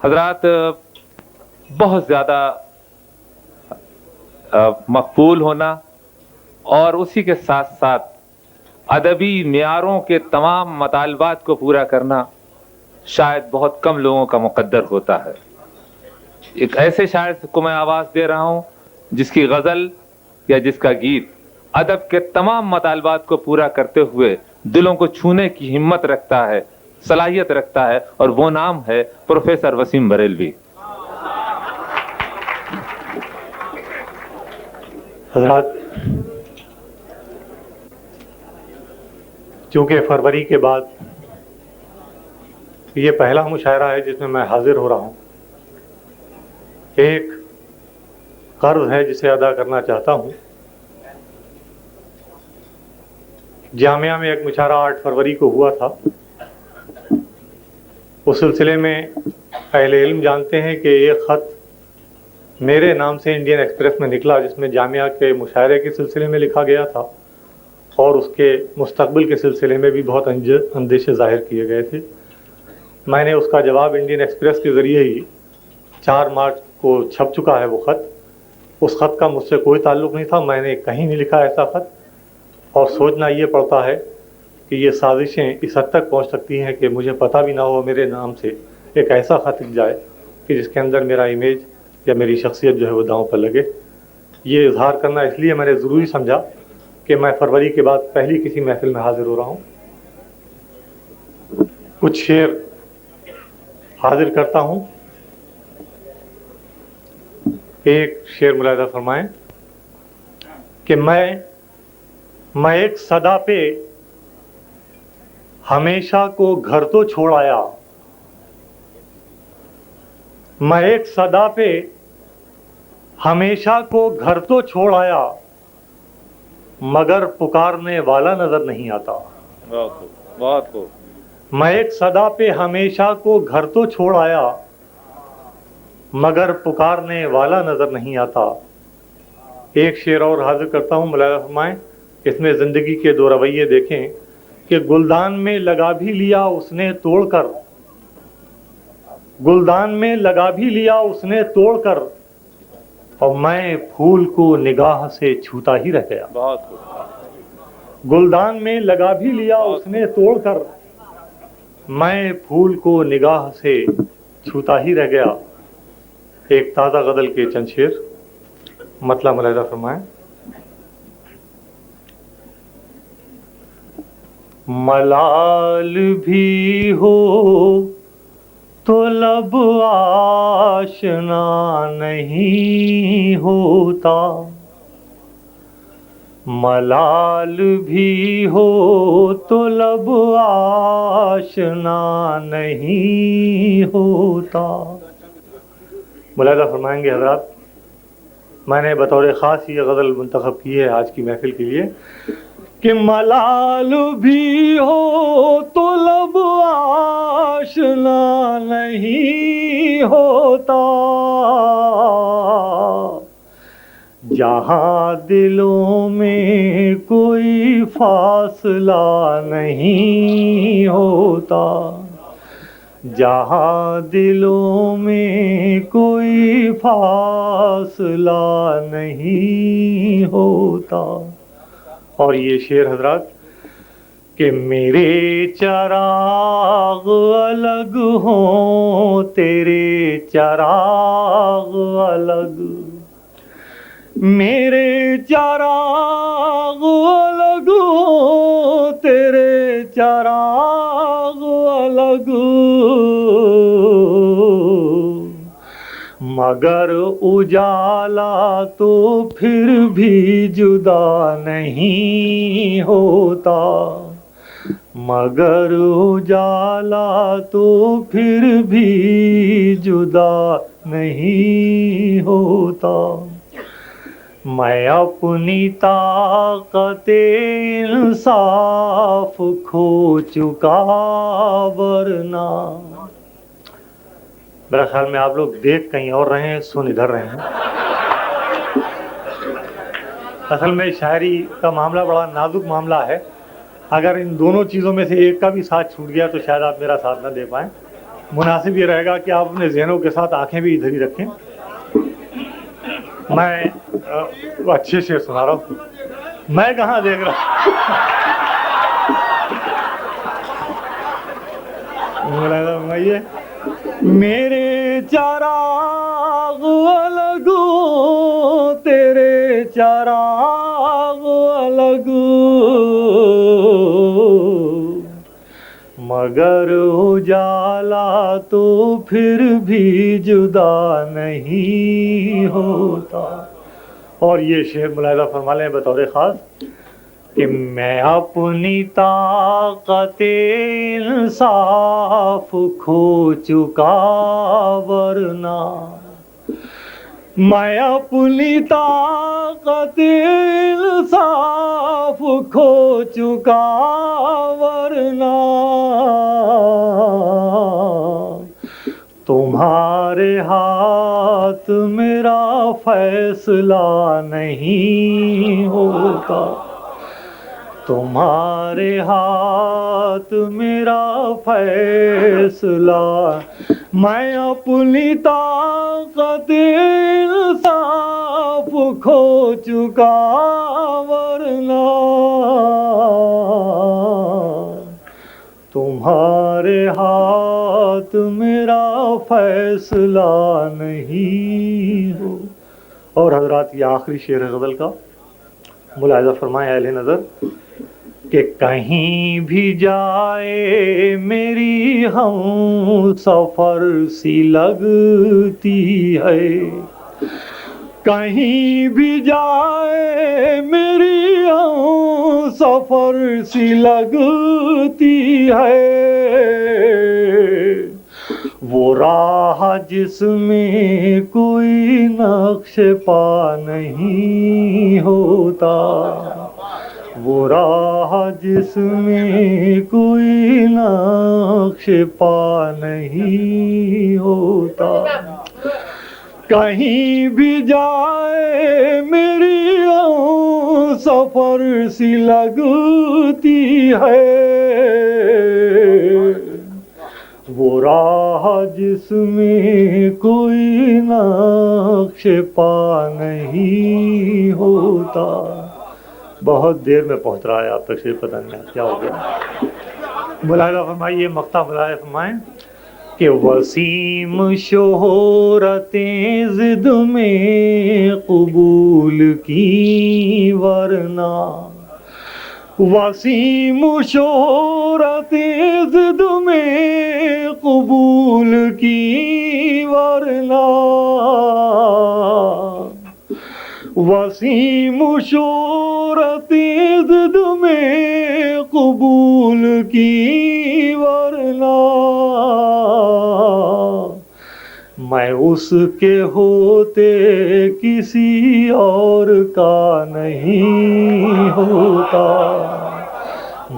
حضرات بہت زیادہ مقبول ہونا اور اسی کے ساتھ ساتھ ادبی معیاروں کے تمام مطالبات کو پورا کرنا شاید بہت کم لوگوں کا مقدر ہوتا ہے. ایک ایسے شاعر کو میں آواز دے رہا ہوں جس کی غزل یا جس کا گیت ادب کے تمام مطالبات کو پورا کرتے ہوئے دلوں کو چھونے کی ہمت رکھتا ہے، صلاحیت رکھتا ہے، اور وہ نام ہے پروفیسر وسیم بریلوی. حضرات، چونکہ فروری کے بعد یہ پہلا مشاعرہ ہے جس میں میں حاضر ہو رہا ہوں، ایک قرض ہے جسے ادا کرنا چاہتا ہوں. جامعہ میں ایک مشاعرہ 8 فروری کو ہوا تھا. اس سلسلے میں اہل علم جانتے ہیں کہ ایک خط میرے نام سے انڈین ایکسپریس میں نکلا جس میں جامعہ کے مشاعرے کے سلسلے میں لکھا گیا تھا اور اس کے مستقبل کے سلسلے میں بھی بہت اندیشے ظاہر کیے گئے تھے. میں نے اس کا جواب انڈین ایکسپریس کے ذریعے ہی 4 مارچ کو چھپ چکا ہے وہ خط. اس خط کا مجھ سے کوئی تعلق نہیں تھا، میں نے کہیں نہیں لکھا ایسا خط. اور سوچنا یہ پڑتا ہے کہ یہ سازشیں اس حد تک پہنچ سکتی ہیں کہ مجھے پتہ بھی نہ ہو میرے نام سے ایک ایسا خط لکھ جائے کہ جس کے اندر میرا امیج یا میری شخصیت جو ہے وہ داؤں پر لگے. یہ اظہار کرنا اس لیے میں نے ضروری سمجھا کہ میں فروری کے بعد پہلی کسی محفل میں حاضر ہو رہا ہوں. کچھ شعر حاضر کرتا ہوں. ایک شعر ملاحظہ فرمائیں کہ میں ایک صدا پہ ہمیشہ کو گھر تو چھوڑ آیا. میں ایک صدا پہ ہمیشہ کو گھر تو چھوڑ آیا، مگر پکارنے والا نظر نہیں آتا. بہت خوب. میں ایک صدا پہ ہمیشہ کو گھر تو چھوڑ آیا، مگر پکارنے والا نظر نہیں آتا. ایک شعر اور حاضر کرتا ہوں، ملاحظہ فرمائیں. اس میں زندگی کے 2 رویے دیکھیں کہ گلدان میں لگا بھی لیا اس نے توڑ کر، گلدان میں لگا بھی لیا اس نے توڑ کر، اور میں پھول کو نگاہ سے چھوتا ہی رہ گیا. بہت خوب. گلدان میں لگا بھی لیا اس نے توڑ کر، میں پھول کو نگاہ سے چھوتا ہی رہ گیا. ایک تازہ غزل کے چند شعر مطلع ملاحظہ فرمائیں. ملال بھی ہو تو لب آشنا نہیں ہوتا، ملال بھی ہو تو لب آشنا نہیں ہوتا. ملاحظہ فرمائیں گے حضرات، میں نے بطور خاص یہ غزل منتخب کی ہے آج کی محفل کے لیے کہ ملال بھی ہو تو لب آشنا نہیں ہوتا، جہاں دلوں میں کوئی فاصلہ نہیں ہوتا، جہاں دلوں میں کوئی فاصلہ نہیں ہوتا. اور یہ شعر حضرات کہ میرے چراغ الگ ہوں تیرے چراغ الگ، میرے چراغ الگ ہوں تیرے چراغ الگ، مگر اجالا تو پھر بھی جدا نہیں ہوتا، مگر اجالا تو پھر بھی جدا نہیں ہوتا. میں اپنی طاقت انصاف کھو چکا، ورنہ میرا خیال میں آپ لوگ دیکھ کہیں اور رہے ہیں، سن ادھر رہے ہیں. اصل میں شاعری کا معاملہ بڑا نازک معاملہ ہے. اگر ان دونوں چیزوں میں سے ایک کا بھی ساتھ چھوٹ گیا تو شاید آپ میرا ساتھ نہ دے پائیں. मुनासिब ये रहेगा कि आप अपने ज़हनों के साथ आंखें भी इधर ही रखें। मैं अच्छे से सुना रहा हूँ, मैं कहाँ देख रहा ये मेरे चराग अलग तेरे चराग अलग, मगर उजाला तो फिर भी जुदा नहीं होता। और ये शेर मुलाहिज़ा फरमा लें बतौर ख़ास कि मैं अपनी ताकत इंसाफ खो चुका, वरना मैं अपनी ताकत इंसाफ खो चुका, वरना तुम्हारे हाथ मेरा फैसला नहीं होता, तुम्हारे हाथ मेरा फैसला। मैं अपनी ताकत इंसाफ खो चुका, वरना तुम्हारे हाथ मेरा फैसला नहीं हो। और हजरात ये आखिरी शेर है गज़ल का, मुलाहिज़ा फरमाएं अहले नज़र कि कहीं भी जाए मेरी हम सफ़र सी लगती है, कहीं भी जाए मेरी हम सफ़र सी लगती है, वो राह जिसमें कोई नक्श पा नहीं होता, वो राह जिसमें कोई नक्श पा नहीं होता। कहीं भी जाए मेरी सफ़र सी लगती है, वो राह जिसमें कोई नक्श पा नहीं होता। बहुत देर में पहुंच रहा है आप तक, शेर पता नहीं क्या हो गया। मुलाहिज़ा फरमाइए, मक्ता मुलाहिज़ा फरमाएं कि वसीम शोहरतें ज़िद में कबूल की, वरना वसीम शोहरतें ज़िद में कबूल की, वरना वसीम शोहरतें ज़िद में कबूल की, वरना मैं उसके होते किसी और का नहीं होता,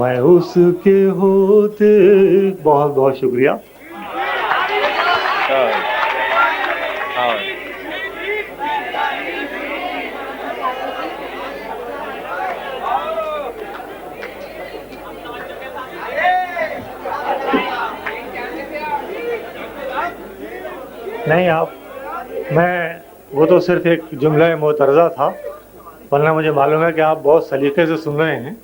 मैं उसके होते। बहुत बहुत शुक्रिया। नहीं आप, मैं वो तो सिर्फ एक जुमला मोतरज़ा था, वरना मुझे मालूम है कि आप बहुत सलीके से सुन रहे हैं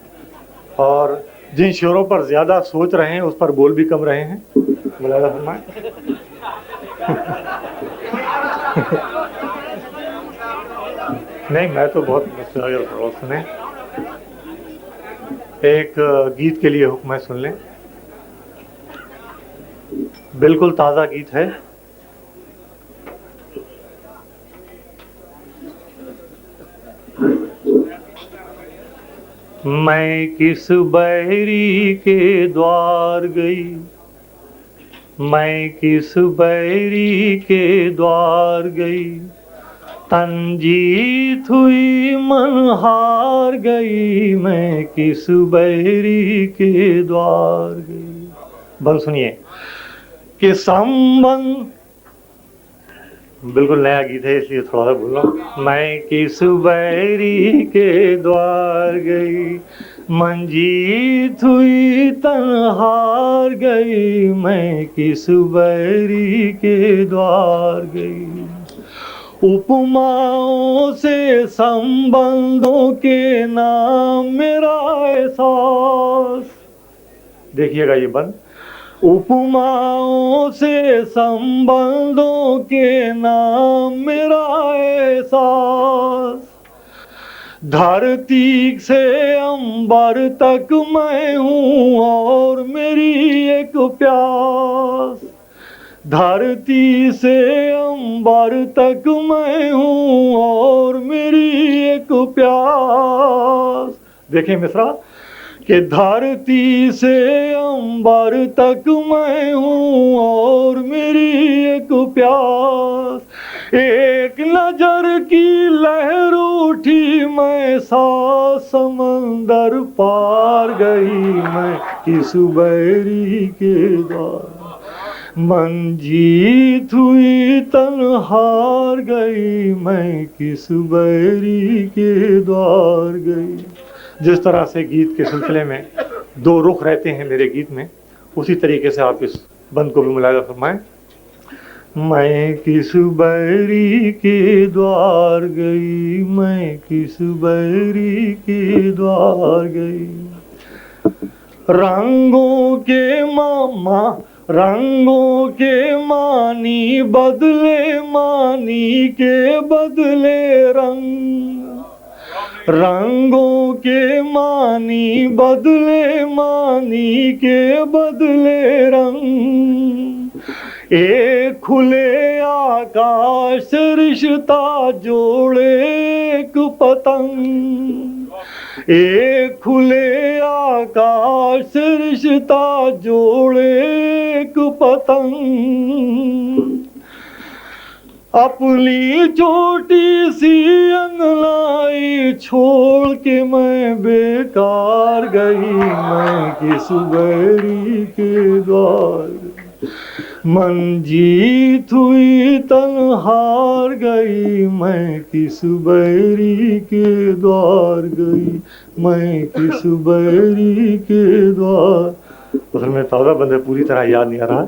और जिन शोरों पर ज़्यादा सोच रहे हैं उस पर बोल भी कम रहे हैं। मुलाहिज़ा फरमाएं। नहीं मैं तो बहुत सुने। एक गीत के लिए हुक्म है, सुन लें, बिल्कुल ताज़ा गीत है। मैं किस बैरी के द्वार गई, मैं किस बैरी के द्वार गई, तन जीत हुई मन हार गई, मैं किस बैरी के द्वार गई। बल सुनिए कि संबंध, बिल्कुल नया गीत है इसलिए थोड़ा सा बोल रहा हूँ। मैं किस बैरी के द्वार गई, मंजीत हुई तन्हार गई, मैं किस बैरी के द्वार गई। उपमाओं से संबंधों के नाम मेरा एहसास, देखिएगा ये बंद, उपमाओं से संबंधों के नाम मेरा एहसास। धरती से अंबर तक मैं हूँ और मेरी एक प्यास, धरती से अंबर तक मैं हूँ और मेरी एक प्यास। देखिए मिश्रा कि धरती से अंबर तक मैं हूँ और मेरी एक प्यास। एक नजर की लहर उठी, मैं सात समंदर पार गई, मैं किस बैरी के द्वार। मंजीत हुई तन्हार गई, मैं किस बैरी के द्वार गई। जिस तरह से गीत के सिलसिले में दो रुख रहते हैं मेरे गीत में, उसी तरीके से आप इस बंद को भी मुलायजा फरमाएं। मैं किस बैरी के द्वार गई, मैं किस बैरी के द्वार गई। रंगों के मामा रंगों के मानी बदले, मानी के बदले रंग, रंगों के मानी बदले, मानी के बदले रंग। एक खुले आकाश रिश्ता जोड़े एक पतंग, एक खुले आकाश रिश्ता जोड़े एक पतंग। अपनी छोटी सी अंगनाई छोड़ के मैं बेकार गई, मैं किस बैरी के द्वार। मंजीत हुई तन्हार गई, मैं किस बैरी के द्वार गई, मैं किस बैरी के द्वार। असल में ताज़ा बंदे पूरी तरह याद नहीं आ रहा।